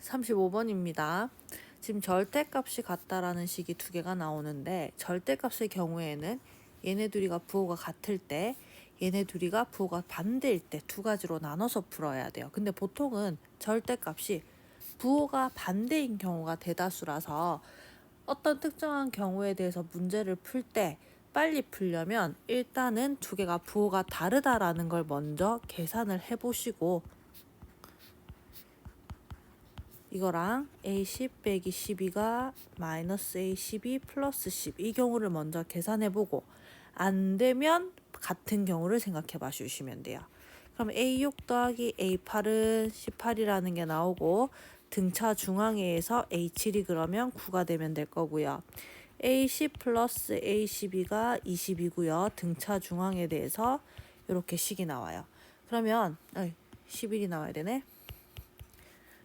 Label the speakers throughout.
Speaker 1: 35번입니다. 지금 절대값이 같다라는 식이 두 개가 나오는데 절대값의 경우에는 얘네 둘이가 부호가 같을 때 얘네 둘이가 부호가 반대일 때 두 가지로 나눠서 풀어야 돼요. 근데 보통은 절대값이 부호가 반대인 경우가 대다수라서 어떤 특정한 경우에 대해서 문제를 풀 때 빨리 풀려면 일단은 두 개가 부호가 다르다라는 걸 먼저 계산을 해보시고 이거랑 A10 빼기 12가 마이너스 A12 플러스 10 이 경우를 먼저 계산해보고 안 되면 같은 경우를 생각해 봐 주시면 돼요. 그럼 A6 더하기 A8은 18이라는 게 나오고 등차 중앙에서 A7이 그러면 9가 되면 될 거고요. A10 플러스 A12가 20이고요. 등차 중앙에 대해서 이렇게 식이 나와요. 그러면 11이 나와야 되네.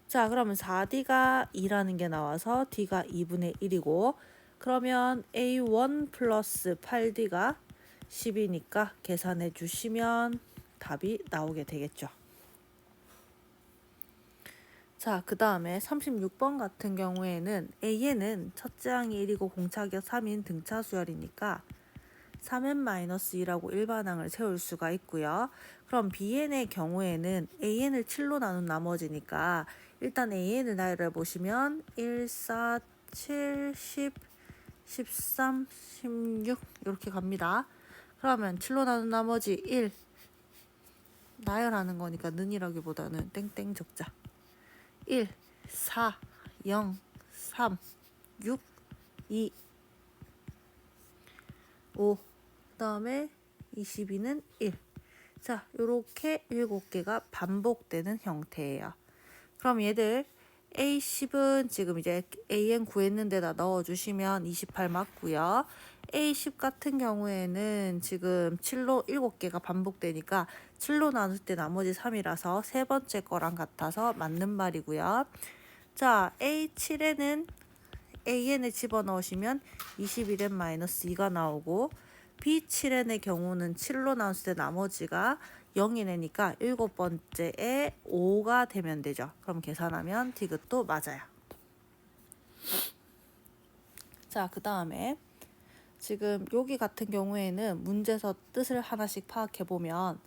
Speaker 1: 자, 그러면 4D가 2라는 게 나와서 D가 2분의 1이고 그러면 A1 플러스 8D가 10이니까 계산해 주시면 답이 나오게 되겠죠. 자, 그 다음에 36번 같은 경우에는 A에는 첫째 항이 1이고 공차격 3인 등차 수열이니까 3n-2라고 일반항을 세울 수가 있고요. 그럼 Bn의 경우에는 An을 7로 나눈 나머지니까 일단 An을 나열해 보시면 1, 4, 7, 10, 13, 16 이렇게 갑니다. 그러면 7로 나눈 나머지 1 나열하는 거니까 는이라기보다는 땡땡 적자. 1, 4, 0, 3, 6, 2, 5 그다음에 22는 1. 자, 요렇게 7개가 반복되는 형태예요. 그럼 얘들 A10은 지금 이제 AN 구했는 데다 넣어주시면 28 맞고요. A10 같은 경우에는 지금 7로 7개가 반복되니까 7로 나눌 때 나머지 3이라서 세 번째 거랑 같아서 맞는 말이고요. 자, A7에는 AN을 집어넣으시면 21n-2가 나오고 B7n의 경우는 7로 나눴을 때 나머지가 0이 되니까 7번째에 5가 되면 되죠. 그럼 계산하면 디귿도 맞아요. 자, 그 다음에 지금 여기 같은 경우에는 문제에서 뜻을 하나씩 파악해보면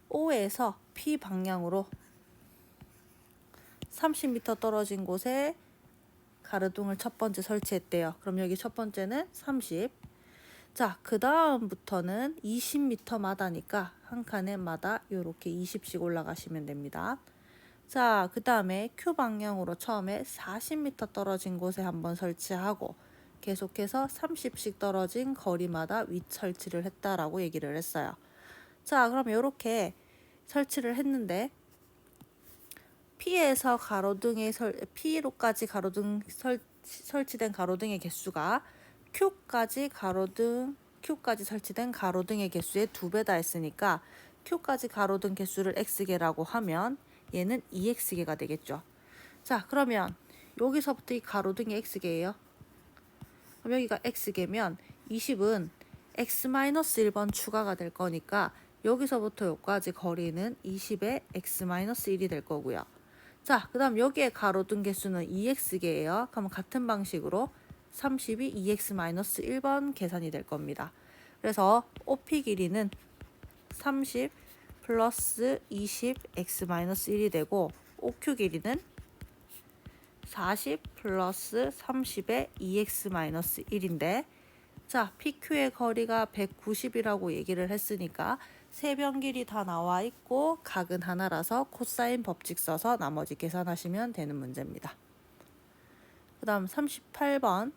Speaker 1: O에서 P 방향으로 30m 떨어진 곳에 가로등을 첫 번째 설치했대요. 그럼 여기 첫 번째는 30. 자, 그 다음부터는 20m마다니까 한 칸에마다 이렇게 20씩 올라가시면 됩니다. 자, 그 다음에 Q 방향으로 처음에 40m 떨어진 곳에 한번 설치하고 계속해서 30씩 떨어진 거리마다 윗 설치를 했다라고 얘기를 했어요. 자, 그럼 이렇게 설치를 했는데 P에서 P로까지 가로등 설치된 가로등의 개수가 Q까지 설치된 가로등의 개수의 2배다 했으니까 Q까지 가로등 개수를 X개라고 하면 얘는 2X개가 되겠죠. 자, 그러면 여기서부터 이 가로등이 X개예요. 그럼 여기가 X개면 20은 X-1번 추가가 될 거니까 여기서부터 여기까지 거리는 20의 X-1이 될 거고요. 자, 그 다음 여기에 가로등 개수는 2x개예요. 그럼 같은 방식으로 30이 2x-1번 계산이 될 겁니다. 그래서 OP 길이는 30 플러스 20 x-1이 되고 OQ 길이는 40 플러스 30의 2x-1인데 자, PQ의 거리가 190이라고 얘기를 했으니까 세 변 길이 다 나와 있고 각은 하나라서 코사인 법칙 써서 나머지 계산하시면 되는 문제입니다. 그 다음 38번.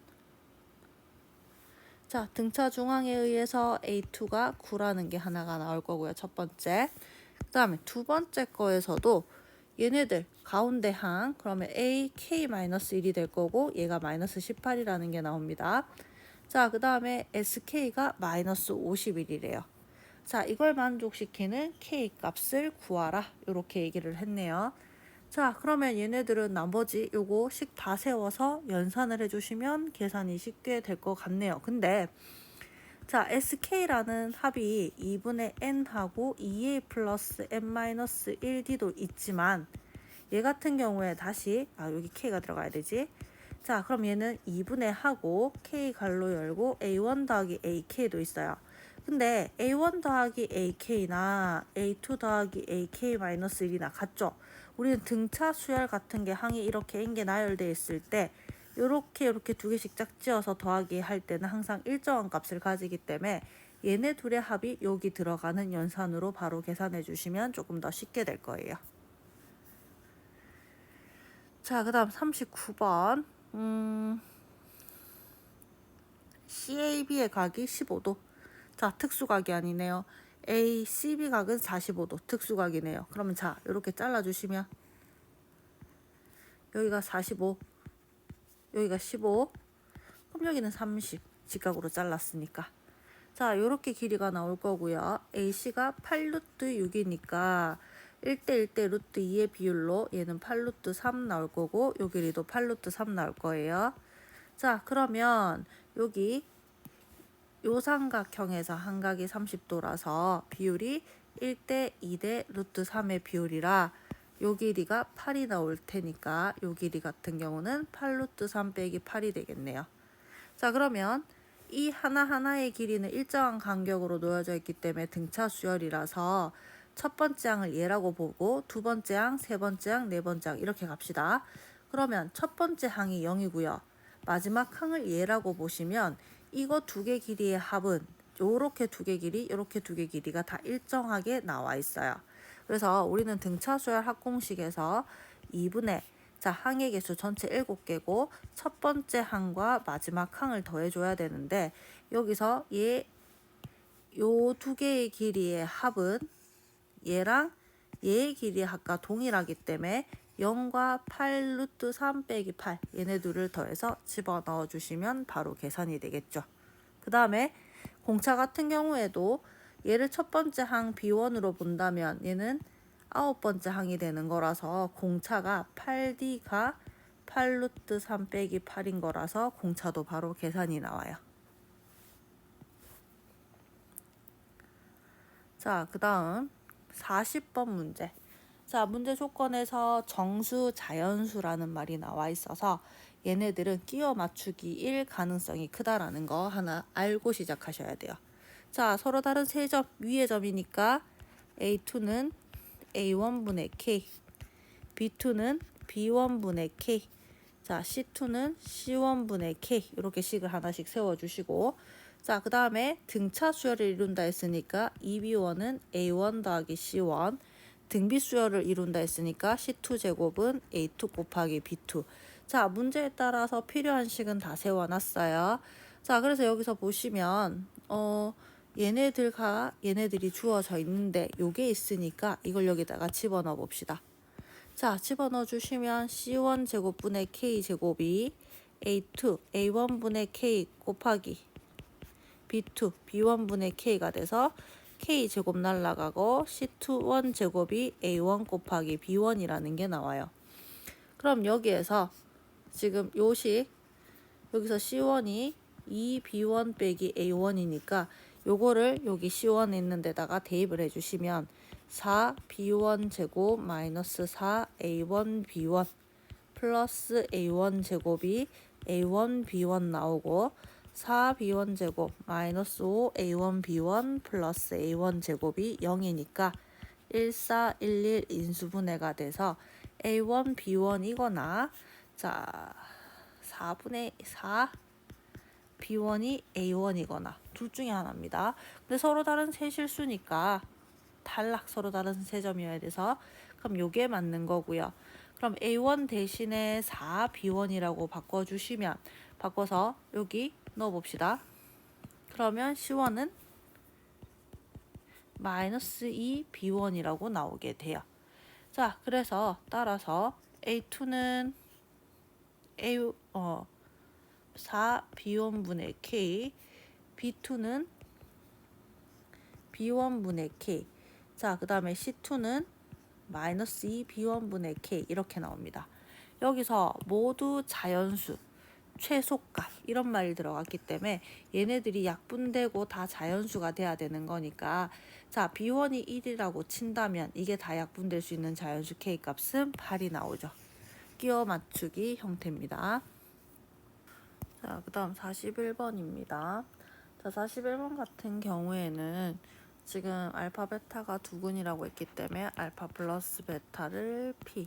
Speaker 1: 자, 등차 중앙에 의해서 A2가 9라는 게 하나가 나올 거고요. 첫 번째. 그 다음에 두 번째 거에서도 얘네들 가운데 항 그러면 AK-1이 될 거고 얘가 마이너스 18이라는 게 나옵니다. 자, 그 다음에 SK가 마이너스 51이래요. 자, 이걸 만족시키는 K 값을 구하라. 이렇게 얘기를 했네요. 자, 그러면 얘네들은 나머지 요거씩 다 세워서 연산을 해주시면 계산이 쉽게 될 것 같네요. 근데 자, SK라는 합이 2분의 N하고 2A 플러스 N-1D도 있지만 얘 같은 경우에 다시 여기 K가 들어가야 되지. 자, 그럼 얘는 2분의 하고 K 갈로 열고 A1 더하기 AK도 있어요. 근데 A1 더하기 AK나 A2 더하기 AK-1이나 같죠? 우리는 등차 수열 같은 게 항이 이렇게 N개 나열되어 있을 때 요렇게 두 개씩 짝지어서 더하기 할 때는 항상 일정한 값을 가지기 때문에 얘네 둘의 합이 여기 들어가는 연산으로 바로 계산해 주시면 조금 더 쉽게 될 거예요. 자, 그 다음 39번. CAB의 각이 15도. 자, 특수각이 아니네요. ACB 각은 45도. 특수각이네요. 그러면 자, 이렇게 잘라주시면 여기가 45, 여기가 15, 그럼 여기는 30. 직각으로 잘랐으니까. 자, 요렇게 길이가 나올 거고요. AC가 8루트 6이니까 1대1대 루트 2의 비율로 얘는 8루트 3 나올 거고 요 길이도 8루트 3 나올 거예요. 자, 그러면 여기 요 삼각형에서 한각이 30도라서 비율이 1대 2대 루트 3의 비율이라 요 길이가 8이 나올 테니까 요 길이 같은 경우는 8루트 3 빼기 8이 되겠네요. 자, 그러면 이 하나하나의 길이는 일정한 간격으로 놓여져 있기 때문에 등차 수열이라서 첫 번째 항을 얘라고 보고 두 번째 항, 세 번째 항, 네 번째 항 이렇게 갑시다. 그러면 첫 번째 항이 0이고요. 마지막 항을 얘라고 보시면 이거 두 개 길이의 합은 요렇게 두 개 길이, 요렇게 두 개 길이가 다 일정하게 나와 있어요. 그래서 우리는 등차 수열 합공식에서 2분의 자, 항의 개수 전체 7개고 첫 번째 항과 마지막 항을 더해줘야 되는데 여기서 요 두 개의 길이의 합은 얘랑 얘의 길이의 합과 동일하기 때문에 0과 8 루트 3 빼기 8 얘네 둘을 더해서 집어넣어 주시면 바로 계산이 되겠죠. 그 다음에 공차 같은 경우에도 얘를 첫 번째 항 B1으로 본다면 얘는 9번째 항이 되는 거라서 공차가 8D가 8 루트 3 빼기 8인 거라서 공차도 바로 계산이 나와요. 자, 그 다음 40번 문제. 자, 문제 조건에서 정수, 자연수라는 말이 나와 있어서 얘네들은 끼워 맞추기일 가능성이 크다라는 거 하나 알고 시작하셔야 돼요. 자, 서로 다른 세 점, 위의 점이니까 A2는 A1분의 K, B2는 B1분의 K, 자, C2는 C1분의 K 이렇게 식을 하나씩 세워주시고 자, 그 다음에 등차 수열을 이룬다 했으니까 2B1은 A1 더하기 C1 등비 수열을 이룬다 했으니까 C2 제곱은 A2 곱하기 B2 자, 문제에 따라서 필요한 식은 다 세워놨어요. 자, 그래서 여기서 보시면 얘네들이 주어져 있는데 요게 있으니까 이걸 여기다가 집어넣어 봅시다. 자, 집어넣어 주시면 C1 제곱분의 K 제곱이 A2 A1분의 K 곱하기 B2 B1분의 K가 돼서 K 제곱 날라가고 C2 제곱이 A1 곱하기 B1이라는 게 나와요. 그럼 여기에서 지금 요식 여기서 C1이 2B1 빼기 A1이니까 요거를 여기 C1에 있는 데다가 대입을 해주시면 4B1 제곱 마이너스 4A1 B1 플러스 A1 제곱이 A1 B1 나오고 4B1 제곱 마이너스 5A1 B1 플러스 A1 제곱이 0이니까 1411 인수분해가 돼서 A1 B1이거나 자 4분의 4 B1이 A1이거나 둘 중에 하나입니다. 근데 서로 다른 세 실수니까 탈락 서로 다른 세 점이어야 돼서 그럼 요게 맞는 거고요. 그럼 A1 대신에 4B1이라고 바꿔주시면 바꿔서 여기 넣어봅시다. 그러면 C1은 마이너스 2B1이라고 나오게 돼요. 자, 그래서 따라서 A2는 4B1분의 K, B2는 B1분의 K, 자, 그 다음에 C2는 마이너스 2B1분의 K 이렇게 나옵니다. 여기서 모두 자연수, 최소값 이런 말이 들어갔기 때문에 얘네들이 약분되고 다 자연수가 돼야 되는 거니까 자 B1이 1이라고 친다면 이게 다 약분될 수 있는 자연수 K값은 8이 나오죠. 끼워 맞추기 형태입니다. 자, 그 다음 41번입니다. 자, 41번 같은 경우에는 지금 알파 베타가 두근이라고 했기 때문에 알파 플러스 베타를 P,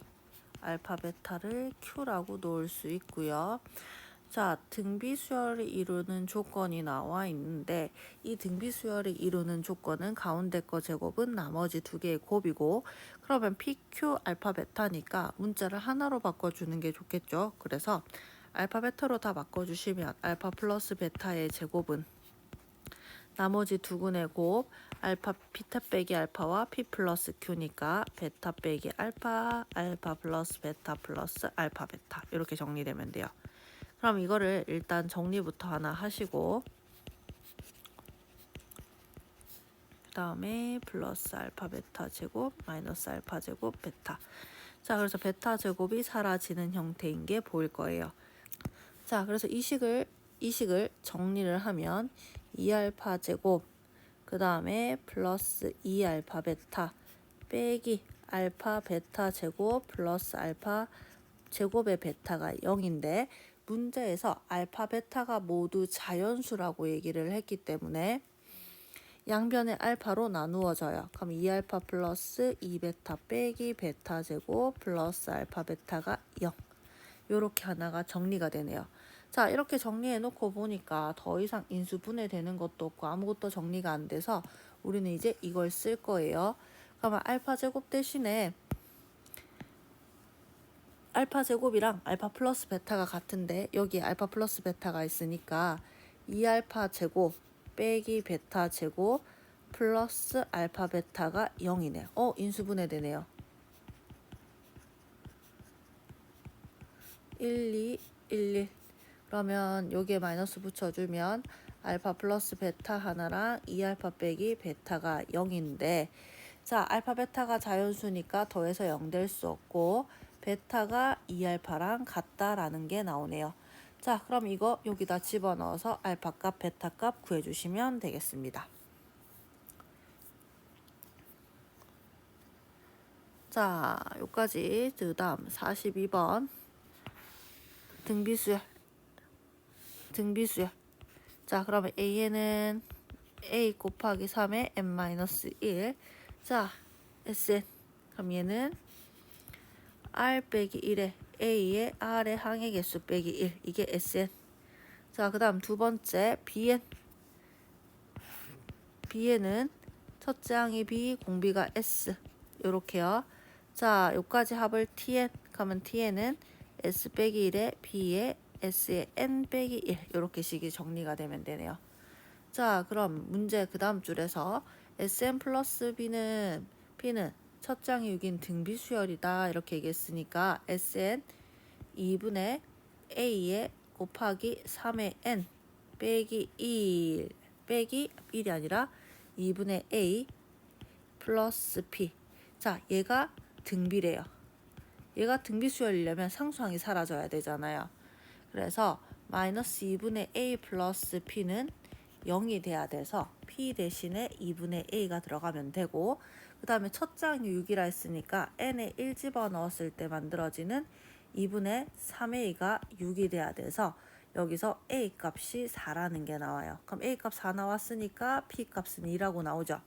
Speaker 1: 알파 베타를 Q라고 놓을 수 있고요. 자, 등비수열이 이루는 조건이 나와 있는데 이 등비수열이 이루는 조건은 가운데 거 제곱은 나머지 두 개의 곱이고 그러면 PQ 알파 베타니까 문자를 하나로 바꿔주는 게 좋겠죠. 그래서 알파 베타로 다 바꿔주시면 알파 플러스 베타의 제곱은 나머지 두근의 곱 알파 피타 빼기 알파와 P 플러스 Q니까 베타 빼기 알파, 알파 플러스 베타 플러스 알파 베타 이렇게 정리되면 돼요. 그럼 이거를 일단 정리부터 하나 하시고 그 다음에 플러스 알파 베타 제곱 마이너스 알파 제곱 베타. 자, 그래서 베타 제곱이 사라지는 형태인 게 보일 거예요. 자, 그래서 이 식을 정리를 하면 2알파 제곱 그 다음에 플러스 2알파 베타 빼기 알파 베타 제곱 플러스 알파 제곱의 베타가 0인데 문제에서 알파 베타가 모두 자연수라고 얘기를 했기 때문에 양변의 알파로 나누어져요. 그럼 2알파 플러스 2베타 빼기 베타 제곱 플러스 알파 베타가 0 요렇게 하나가 정리가 되네요. 자, 이렇게 정리해 놓고 보니까 더 이상 인수분해되는 것도 없고 아무것도 정리가 안 돼서 우리는 이제 이걸 쓸 거예요. 그러면 알파 제곱 대신에 알파 제곱이랑 알파 플러스 베타가 같은데 여기 알파 플러스 베타가 있으니까 2알파 제곱 빼기 베타 제곱 플러스 알파 베타가 0이네요. 인수분해 되네요. 1, 2, 1, 1. 그러면 여기에 마이너스 붙여주면 알파 플러스 베타 하나랑 2알파 빼기 베타가 0인데 자, 알파 베타가 자연수니까 더해서 0 될 수 없고 베타가 2알파랑 같다라는 게 나오네요. 자, 그럼 이거 여기다 집어넣어서 알파 값, 베타 값 구해주시면 되겠습니다. 자, 여기까지. 그 다음 42번 등비수열. 자, 그러면 A에는 A 곱하기 3에 n-1. 자, Sn. 그럼 얘는 R 빼기 1에 A의 R의 항의 개수 빼기 1. 이게 Sn. 자, 그 다음 두 번째 Bn. Bn은 첫째 항이 B, 공비가 S. 요렇게요. 자, 요까지 합을 Tn. 그러면 Tn은 S 빼기 1에 B의 S의 N 빼기 1. 요렇게 식이 정리가 되면 되네요. 자, 그럼 문제 그 다음 줄에서 Sn 플러스 B는 첫째 항이 6인 등비수열이다 이렇게 얘기했으니까 Sn 2분의 A의 곱하기 3의 N 빼기 1 빼기 1이 아니라 2분의 A 플러스 P. 자, 얘가 등비래요. 얘가 등비수열이려면 상수항이 사라져야 되잖아요. 그래서 마이너스 2분의 A 플러스 P는 0이 돼야 돼서 P 대신에 2분의 A가 들어가면 되고 그 다음에 첫 장이 6이라 했으니까 N에 1 집어넣었을 때 만들어지는 2분의 3A가 6이 돼야 돼서 여기서 A 값이 4라는 게 나와요. 그럼 A 값 4 나왔으니까 P 값은 2라고 나오죠.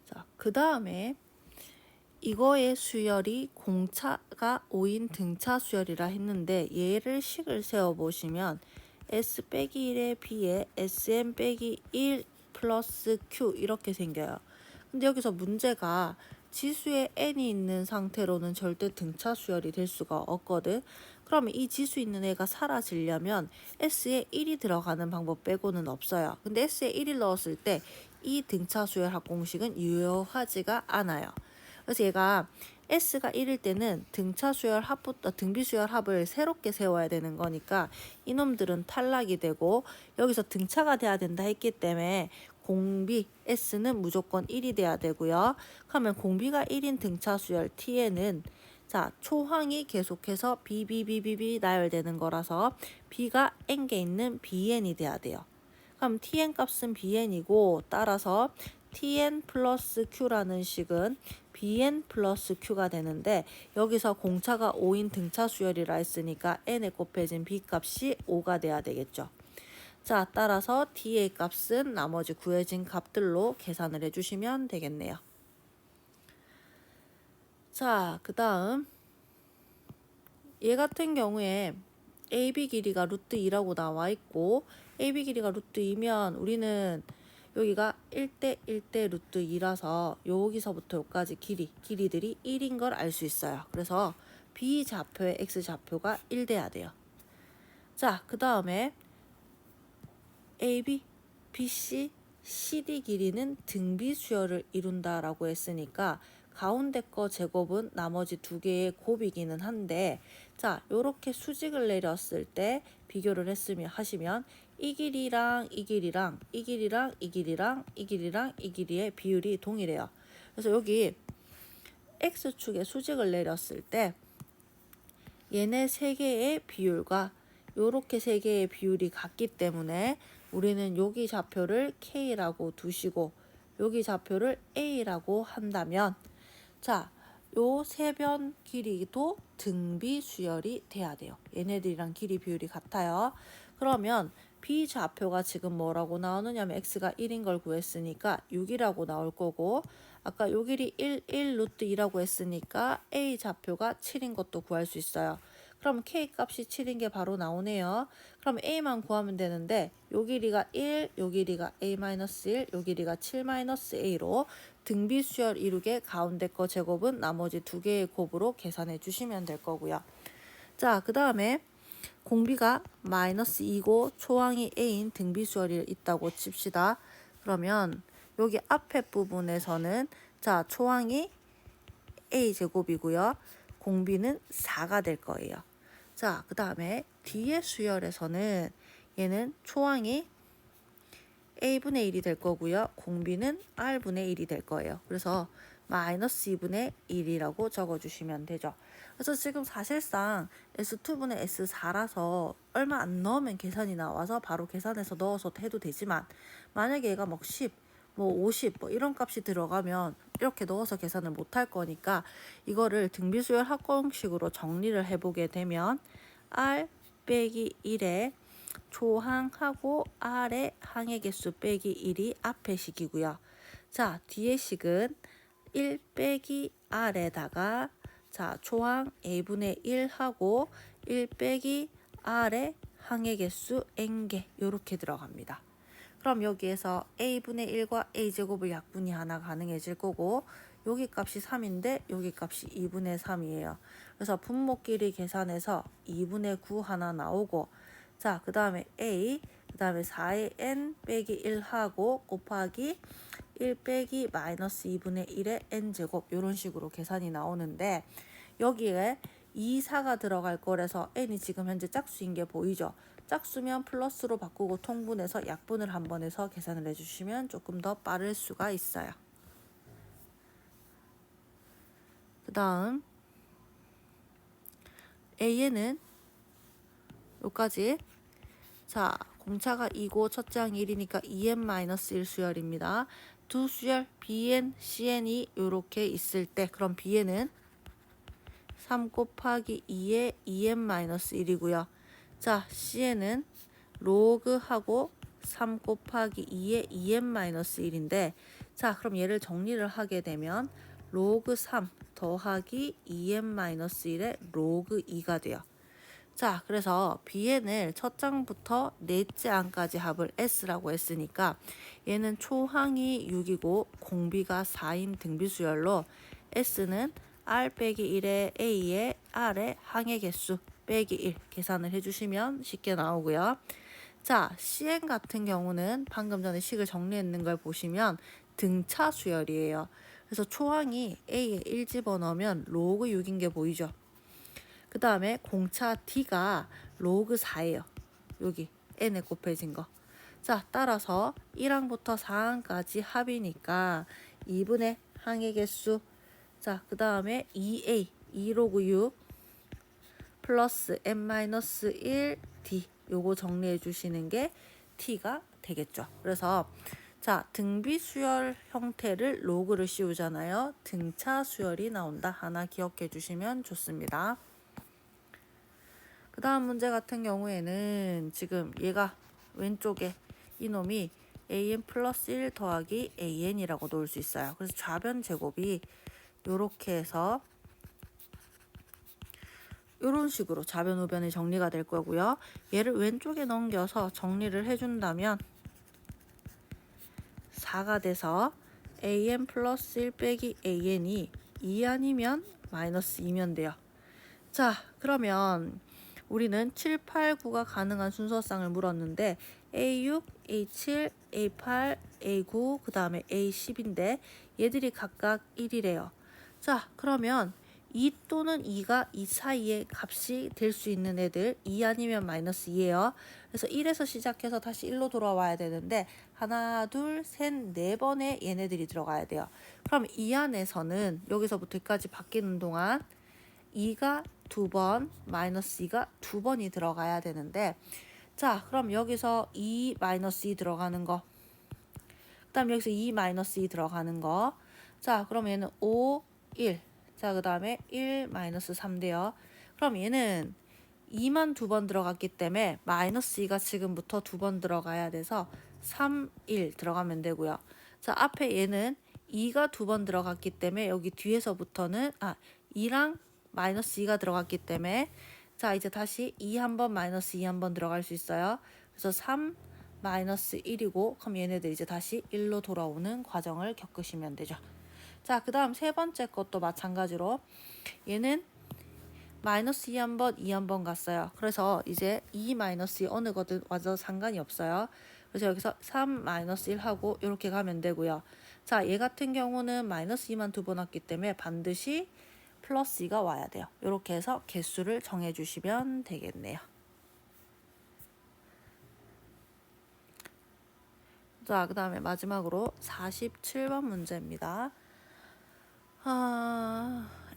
Speaker 1: 자, 그 다음에 이거의 수열이 공차가 5인 등차 수열이라 했는데 얘를 식을 세워보시면 S 빼기 1의 B에 Sn 빼기 1 플러스 Q 이렇게 생겨요. 근데 여기서 문제가 지수에 n이 있는 상태로는 절대 등차 수열이 될 수가 없거든. 그러면 이 지수 있는 애가 사라지려면 S에 1이 들어가는 방법 빼고는 없어요. 근데 S에 1을 넣었을 때 이 등차 수열 합공식은 유효하지가 않아요. 그래서 얘가 S가 1일 때는 등차 수열 합부터 등비 수열 합을 새롭게 세워야 되는 거니까 이놈들은 탈락이 되고 여기서 등차가 돼야 된다 했기 때문에 공비 S는 무조건 1이 돼야 되고요. 그러면 공비가 1인 등차 수열 T에는 자, 초항이 계속해서 BBBBB 나열되는 거라서 B가 n개 있는 BN이 돼야 돼요. 그럼 Tn 값은 BN이고 따라서 Tn 플러스 Q라는 식은 Bn 플러스 Q가 되는데 여기서 공차가 5인 등차 수열이라 했으니까 n에 곱해진 B 값이 5가 돼야 되겠죠. 자, 따라서 T의 값은 나머지 구해진 값들로 계산을 해주시면 되겠네요. 자, 그 다음 얘 같은 경우에 AB 길이가 루트 2라고 나와 있고 AB 길이가 루트 2면 우리는 여기가 1대 1대 루트 2라서 여기서부터 여기까지 길이들이 1인 걸 알 수 있어요. 그래서 B 좌표의 X 좌표가 1 돼야 돼요. 자, 그 다음에 AB, BC, CD 길이는 등비 수열을 이룬다라고 했으니까 가운데 거 제곱은 나머지 두 개의 곱이기는 한데 자, 요렇게 수직을 내렸을 때 비교를 하시면 이 길이랑 이 길이랑 이 길이랑 이 길이랑 이 길이랑 이 길이의 비율이 동일해요. 그래서 여기 X축에 수직을 내렸을 때 얘네 세 개의 비율과 요렇게 세 개의 비율이 같기 때문에 우리는 여기 좌표를 K라고 두시고 여기 좌표를 A라고 한다면 자, 요 세 변 길이도 등비 수열이 돼야 돼요. 얘네들이랑 길이 비율이 같아요. 그러면 B 좌표가 지금 뭐라고 나오느냐면 X가 1인 걸 구했으니까 6이라고 나올 거고 아까 요 길이 1 루트 2라고 했으니까 A 좌표가 7인 것도 구할 수 있어요. 그럼 K 값이 7인 게 바로 나오네요. 그럼 A만 구하면 되는데 요 길이가 1, 요 길이가 A-1, 요 길이가 7-A로 등비 수열 이루게 가운데 거 제곱은 나머지 두 개의 곱으로 계산해 주시면 될 거고요. 자, 그 다음에 공비가 -2고 초항이 A인 등비 수열이 있다고 칩시다. 그러면 여기 앞에 부분에서는 자, 초항이 A제곱이고요. 공비는 4가 될 거예요. 자, 그 다음에 뒤에 수열에서는 얘는 초항이 A분의 1이 될 거고요. 공비는 R분의 1이 될 거예요. 그래서 -2분의 1이라고 적어주시면 되죠. 그래서 지금 사실상 S2분의 S4라서 얼마 안 넣으면 계산이 나와서 바로 계산해서 넣어서 해도 되지만 만약에 얘가 뭐 10, 뭐 50, 뭐 이런 값이 들어가면 이렇게 넣어서 계산을 못 할 거니까 이거를 등비수열 합공식으로 정리를 해보게 되면 R 빼기 1에 초항하고 R의 항의 개수 빼기 1이 앞의 식이고요. 자, 뒤의 식은 1 빼기 R에다가 자, 초항 A분의 1하고 1 빼기 R의 항의 개수 N개 요렇게 들어갑니다. 그럼 여기에서 A분의 1과 A제곱을 약분이 하나 가능해질 거고 여기 값이 3인데 여기 값이 2분의 3이에요. 그래서 분모끼리 계산해서 2분의 9 하나 나오고 자, 그 다음에 A, 그 다음에 4의 N 빼기 1하고 곱하기 1 빼기 마이너스 2분의 1의 N제곱 이런 식으로 계산이 나오는데 여기에 2, 4가 들어갈 거라서 N이 지금 현재 짝수인 게 보이죠? 짝수면 플러스로 바꾸고 통분해서 약분을 한번 해서 계산을 해주시면 조금 더 빠를 수가 있어요. 그 다음 A에는 여기까지 자, 공차가 2고 첫째 항이 1이니까 2n-1 수열입니다. 두 수열 Bn, Cn이 이렇게 있을 때 그럼 Bn은 3 곱하기 2의 2n-1이고요. 자, Cn은 로그하고 3 곱하기 2의 2n-1인데 자, 그럼 얘를 정리를 하게 되면 로그 3 더하기 2n-1의 로그 2가 돼요. 자, 그래서 Bn을 첫 장부터 넷째 항까지 합을 S라고 했으니까 얘는 초항이 6이고 공비가 4인 등비수열로 S는 R 빼기 1의 A의 R의 항의 개수 빼기 1 계산을 해주시면 쉽게 나오고요. 자, Cn 같은 경우는 방금 전에 식을 정리했는 걸 보시면 등차 수열이에요. 그래서 초항이 A에 1 집어넣으면 로그 6인 게 보이죠? 그 다음에 공차 D가 로그 4예요. 여기 n에 곱해진 거. 자, 따라서 1항부터 4항까지 합이니까 2분의 항의 개수. 자, 그 다음에 2a. 2 로그 6 플러스 n-1 d 요거 정리해 주시는 게 t가 되겠죠. 그래서 자, 등비 수열 형태를 로그를 씌우잖아요. 등차 수열이 나온다. 하나 기억해 주시면 좋습니다. 그 다음 문제 같은 경우에는 지금 얘가 왼쪽에 이놈이 an 플러스 1 더하기 an이라고 놓을 수 있어요. 그래서 좌변 제곱이 요렇게 해서 이런 식으로 좌변 우변이 정리가 될 거고요. 얘를 왼쪽에 넘겨서 정리를 해준다면 4가 돼서 an 플러스 1 빼기 an이 2 아니면 마이너스 2면 돼요. 자, 그러면 우리는 7, 8, 9가 가능한 순서상을 물었는데 A6, A7, A8, A9, 그 다음에 A10인데 얘들이 각각 1이래요. 자, 그러면 2 또는 2가 이 사이에 값이 될 수 있는 애들 2 아니면 마이너스 2예요. 그래서 1에서 시작해서 다시 1로 돌아와야 되는데 하나, 둘, 셋, 네 번의 얘네들이 들어가야 돼요. 그럼 이 안에서는 여기서부터 여기까지 바뀌는 동안 2가 2번, 마이너스 2가 2번이 들어가야 되는데 자, 그럼 여기서 2 마이너스 2 들어가는 거 그 다음에 여기서 2 마이너스 2 들어가는 거 자, 그럼 얘는 5, 1 자, 그 다음에 1 마이너스 3 돼요. 그럼 얘는 2만 2번 들어갔기 때문에 마이너스 2가 지금부터 2번 들어가야 돼서 3, 1 들어가면 되고요. 자, 앞에 얘는 2가 2번 들어갔기 때문에 여기 뒤에서부터는 2랑 마이너스 2가 들어갔기 때문에 자, 이제 다시 2 한 번 마이너스 2 한 번 들어갈 수 있어요. 그래서 3 마이너스 1이고 그럼 얘네들 이제 다시 1로 돌아오는 과정을 겪으시면 되죠. 자, 그 다음 세 번째 것도 마찬가지로 얘는 마이너스 2 한 번, 2 한 번 갔어요. 그래서 이제 2 마이너스 2 어느 거든 와서 상관이 없어요. 그래서 여기서 3 마이너스 1 하고 이렇게 가면 되고요. 자, 얘 같은 경우는 마이너스 2만 2번 왔기 때문에 반드시 플러스 2가 와야 돼요. 이렇게 해서 개수를 정해주시면 되겠네요. 자, 그 다음에 마지막으로 47번 문제입니다.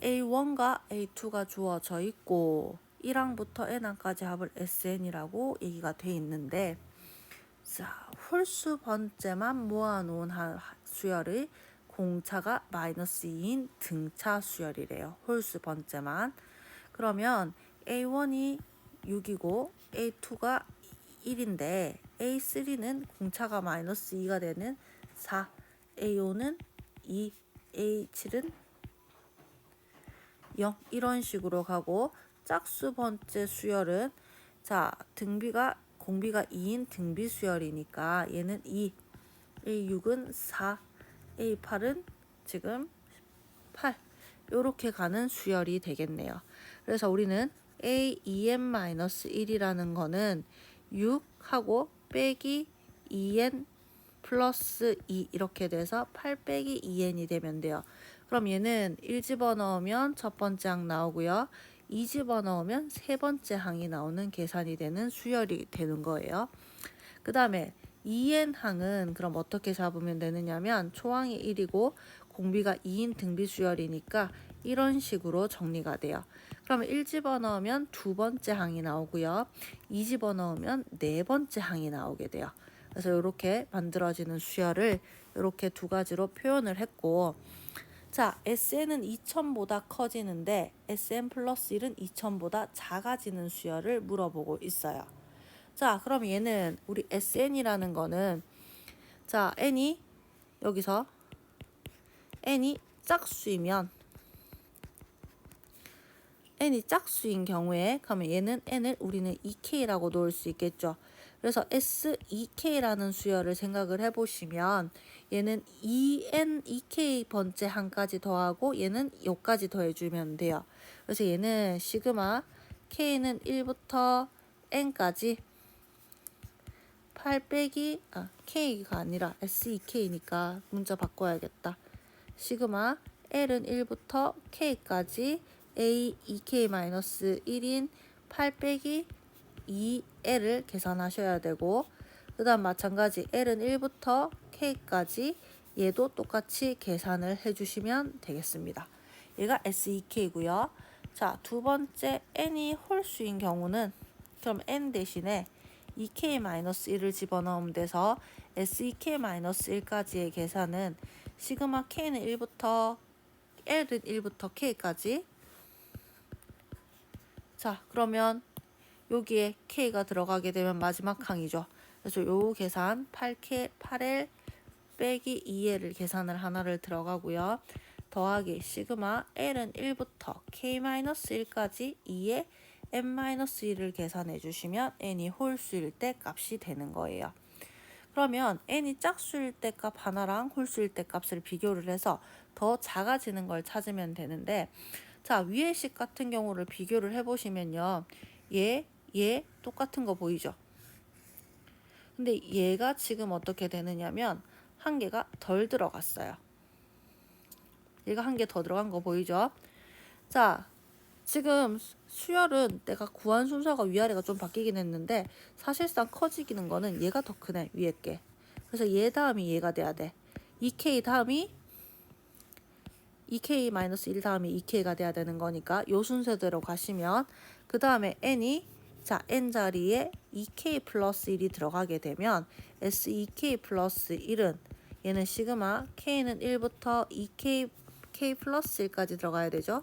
Speaker 1: A1과 A2가 주어져 있고 1항부터 n항까지 합을 SN이라고 얘기가 돼 있는데 자, 홀수 번째만 모아놓은 수열의 공차가 마이너스 2인 등차 수열이래요. 홀수 번째만. 그러면 A1이 6이고 A2가 1인데 A3는 공차가 마이너스 2가 되는 4, A5는 2, A7은 0 이런 식으로 가고 짝수 번째 수열은 자, 공비가 2인 등비 수열이니까 얘는 2, A6은 4, A8은 지금 8 요렇게 가는 수열이 되겠네요. 그래서 우리는 A2n-1이라는 거는 6하고 빼기 2n 플러스 2 이렇게 돼서 8 빼기 2n이 되면 돼요. 그럼 얘는 1 집어넣으면 첫 번째 항 나오고요. 2 집어넣으면 세 번째 항이 나오는 계산이 되는 수열이 되는 거예요. 그 다음에 2n 항은 그럼 어떻게 잡으면 되느냐면 초항이 1이고 공비가 2인 등비 수열이니까 이런 식으로 정리가 돼요. 그러면 1 집어넣으면 두 번째 항이 나오고요. 2 집어넣으면 네 번째 항이 나오게 돼요. 그래서 이렇게 만들어지는 수열을 이렇게 두 가지로 표현을 했고 자, SN은 2000보다 커지는데 SN 플러스 1은 2000보다 작아지는 수열을 물어보고 있어요. 자, 그럼 얘는 우리 SN이라는 거는 자, 여기서 n이 짝수이면 n이 짝수인 경우에 그러면 얘는 n을 우리는 2k라고 놓을 수 있겠죠. 그래서 S2k라는 수열을 생각을 해보시면 얘는 2n 2k 번째 항까지 더하고 얘는 요까지 더해주면 돼요. 그래서 얘는 시그마 k는 1부터 n까지 8 빼기 k가 아니라 S2k니까 문자 바꿔야겠다. 시그마 L은 1부터 K까지 A 2K-1인 8 빼기 2L을 계산하셔야 되고 그 다음 마찬가지 L은 1부터 K까지 얘도 똑같이 계산을 해주시면 되겠습니다. 얘가 S2K고요. 자, 두 번째 n이 홀수인 경우는 그럼 n 대신에 2k-1을 집어넣으면 돼서 SEK-1까지의 계산은 시그마 k는 1부터 L은 1부터 K까지. 자, 그러면 여기에 K가 들어가게 되면 마지막 항이죠. 그래서 요 계산 8L 빼기 2L을 계산을 하나를 들어가고요. 더하기 시그마 L은 1부터 K-1까지 2에 n-1을 계산해 주시면 n이 홀수일 때 값이 되는 거예요. 그러면 n이 짝수일 때 값 하나랑 홀수일 때 값을 비교를 해서 더 작아지는 걸 찾으면 되는데, 자, 위의 식 같은 경우를 비교를 해보시면요. 얘 똑같은 거 보이죠? 근데 얘가 지금 어떻게 되느냐면 한 개가 덜 들어갔어요. 얘가 한 개 더 들어간 거 보이죠? 자, 지금 수열은 내가 구한 순서가 위아래가 좀 바뀌긴 했는데 사실상 커지기는 거는 얘가 더 크네, 위에 게. 그래서 얘 다음이 얘가 돼야 돼. 2K 다음이 2K-1 다음이 2K가 돼야 되는 거니까 요 순서대로 가시면 그 다음에 n이 자 n 자리에 2K 플러스 1이 들어가게 되면 SEK 플러스 1은 얘는 시그마 K는 1부터 2K K 플러스 1까지 들어가야 되죠.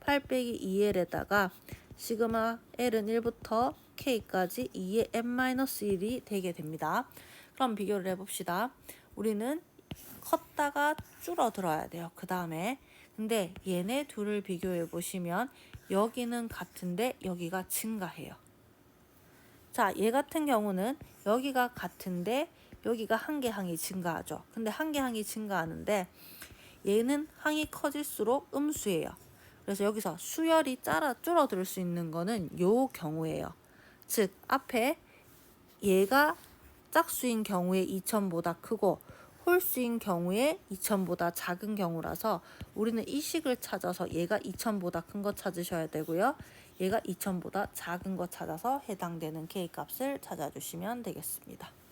Speaker 1: 8 빼기 2L에다가 시그마 L은 1부터 K까지 2의 n-1이 되게 됩니다. 그럼 비교를 해봅시다. 우리는 컸다가 줄어들어야 돼요. 그 다음에 근데 얘네 둘을 비교해 보시면 여기는 같은데 여기가 증가해요. 자, 얘 같은 경우는 여기가 같은데 여기가 한 개 항이 증가하죠. 근데 한 개 항이 증가하는데 얘는 항이 커질수록 음수예요. 그래서 여기서 수열이 줄어들 수 있는 거는 요 경우예요. 즉 앞에 얘가 짝수인 경우에 2000보다 크고 홀수인 경우에 2000보다 작은 경우라서 우리는 이 식을 찾아서 얘가 2000보다 큰 거 찾으셔야 되고요. 얘가 2000보다 작은 거 찾아서 해당되는 K값을 찾아주시면 되겠습니다.